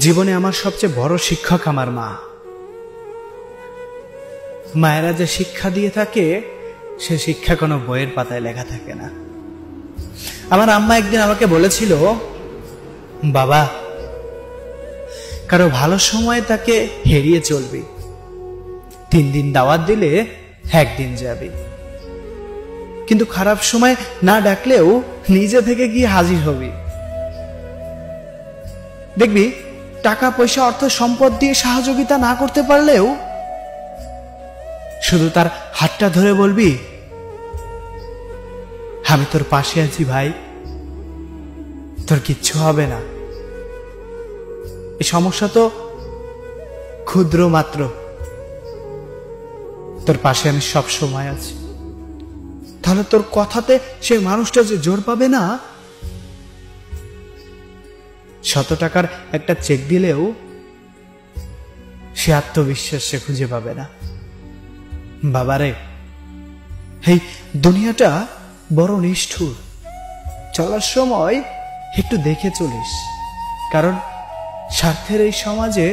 জীবনে আমার সবচেয়ে বড় শিক্ষক আমার মা। মায়েরা যে শিক্ষা দিয়ে থাকে সে শিক্ষা কোনো বইয়ের পাতায় লেখা থাকে না। আমার আম্মা একদিন আমাকে বলেছিল, বাবা, কারো ভালো সময় তাকে হেরিয়ে চলবি, 3 দিন দাওয়াত দিলে একদিন যাবি, কিন্তু খারাপ সময় না ডাকলেও নিজে থেকে গিয়ে হাজির হবি। দেখবি টাকা পয়সা অর্থ সম্পদ দিয়ে সহযোগিতা না করতে পারলেও শুধু তার হাতটা ধরে বলবি, আমি তোর পাশে আছি ভাই, তোর কিচ্ছু হবে না, এই সমস্যা তো ক্ষুদ্র মাত্র, তোর পাশে আমি সব সময় আছি। তাহলে তোর কথাতে সে মানুষটা যে জোর পাবে না, 100 টাকার একটা চেক দিলেও সে আত্মবিশ্বাস সে খুঁজে পাবে না। বাবারে, এই দুনিয়াটা বড় নিষ্ঠুর, চলার সময় একটু দেখে চলিস, কারণ স্বার্থের এই সমাজে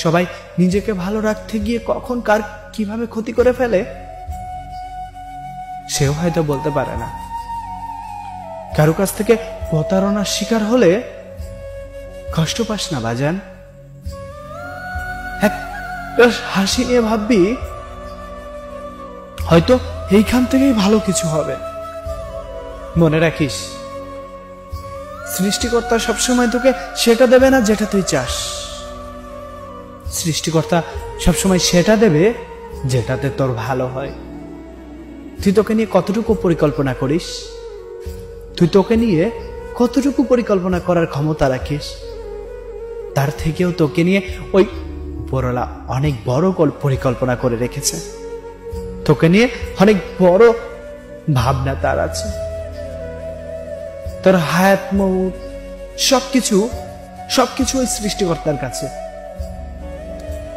সবাই নিজেকে ভালো রাখতে গিয়ে কখন কার কিভাবে ক্ষতি করে ফেলে সেও হয়তো বলতে পারে না। কারো কাছ থেকে প্রতারণার শিকার হলে কষ্ট পাস না বাজান, হাসি নিয়ে ভাববি হয়তো এইখান থেকেই ভালো কিছু হবে। মনে রাখিস, সৃষ্টিকর্তা সবসময় তোকে সেটা দেবে না যেটা তুই চাস, সৃষ্টিকর্তা সবসময় সেটা দেবে যেটাতে তোর ভালো হয়। তুই তোকে নিয়ে কতটুকু পরিকল্পনা করিস, তুই তোকে নিয়ে কতটুকু পরিকল্পনা করার ক্ষমতা রাখিস, তার থেকেও তোকে নিয়ে ওই উপরওয়ালা অনেক বড় পরিকল্পনা করে রেখেছে। তোকে নিয়ে অনেক বড় ভাবনা তার আছে। তোর হায়াত মউত সবকিছু ওই সৃষ্টিকর্তার কাছে।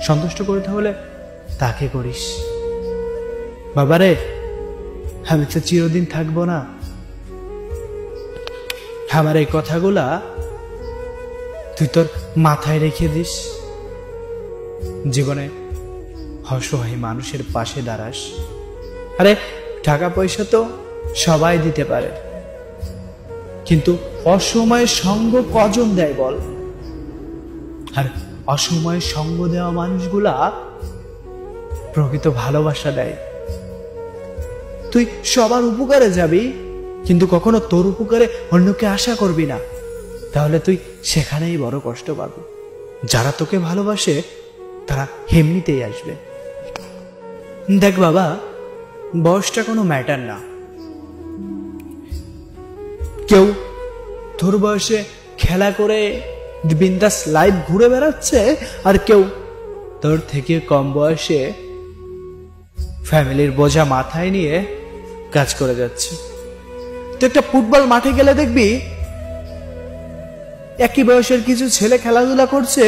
সন্তুষ্ট করতে হলে তাকে করিস। বাবারে, আমি তো চিরদিন থাকবো না। আমার এই কথাগুলা তুই তোর মাথায় রেখে দিস, জীবনে অসহায় মানুষের পাশে দাঁড়াস। আরে টাকা পয়সা তো সবাই দিতে পারে, কিন্তু অসময়ে সঙ্গ কজন দেয় বল? আর অসময়ে সঙ্গ দেওয়া মানুষগুলা প্রকৃত ভালোবাসা দেয়। তুই সবার উপকারে যাবি, কিন্তু কখনো তোর উপকারে অন্যকে আশা করবি না, তাহলে তুই সেখানেই বড় কষ্ট পাবি। যারা তোকে ভালোবাসে তারা এমনিতেই আসবে। দেখ বাবা, বয়সটা কোনো ম্যাটার না। কেউ তোর বয়সে খেলা করে বিন্দাস লাইফ ঘুরে বেড়াচ্ছে, আর কেউ তোর থেকে কম বয়সে ফ্যামিলির বোঝা মাথায় নিয়ে কাজ করে যাচ্ছে। তুই একটা ফুটবল মাঠে গেলে দেখবি একই বয়সের কিছু ছেলে খেলাধুলা করছে,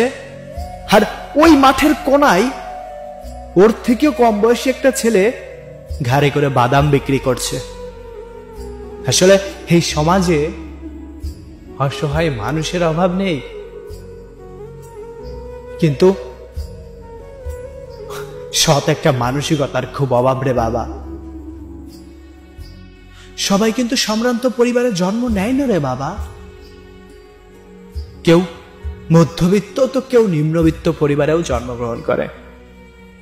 আর ওই মাঠের কোনায় ওর থেকেও কম বয়সী একটা ছেলে ঘাড়ে করে বাদাম বিক্রি করছে। আসলে এই সমাজে অসহায় মানুষের অভাব নেই, কিন্তু সৎ একটা মানসিকতার খুব অভাব রে বাবা। সবাই কিন্তু সম্ভ্রান্ত পরিবারে জন্ম নেয় না রে বাবা। কেউ মধ্যবিত্ত তো কেউ নিম্নবিত্ত পরিবারেও জন্মগ্রহণ করে।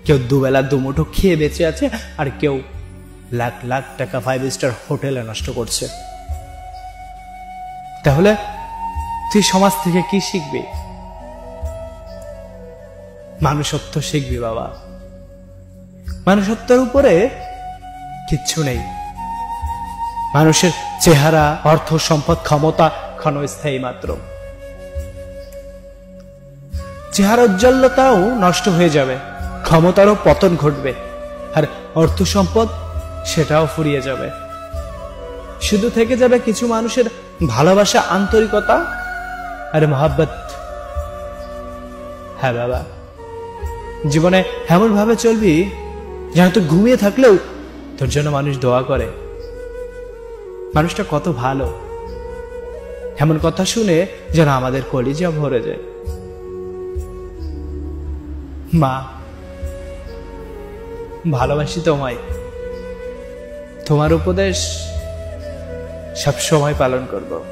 কেউ দুবেলা দুমুঠো খেয়ে বেঁচে আছে, আর কেউ লাখ লাখ টাকা 5 স্টার হোটেলে নষ্ট করছে। তাহলে তুই সমাজ থেকে কি শিখবি? মানুষত্ব শিখবি বাবা। মানুষত্বের উপরে কিচ্ছু নেই। মানুষের চেহারা, অর্থ, সম্পদ, ক্ষমতা ক্ষণস্থায়ী মাত্র। চেহারা উজ্জ্বলতাও নষ্ট হয়ে যাবে, ক্ষমতারও পতন ঘটবে, আর অর্থ সম্পদ সেটাও ফুরিয়ে যাবে। শুধু থেকে যাবে কিছু মানুষের ভালোবাসা, আন্তরিকতা আর মহব্বত। হ্যাঁ বাবা, জীবনে এমন ভাবে চলবি যেন তুই ঘুমিয়ে থাকলেও তোর জন্য মানুষ দোয়া করে। মানুষটা কত ভালো, এমন কথা শুনে যেন আমাদের কলিজা ভরে যায়। মা, ভালোবাসি তোমায়। তোমার উপদেশ সব সময় পালন করব।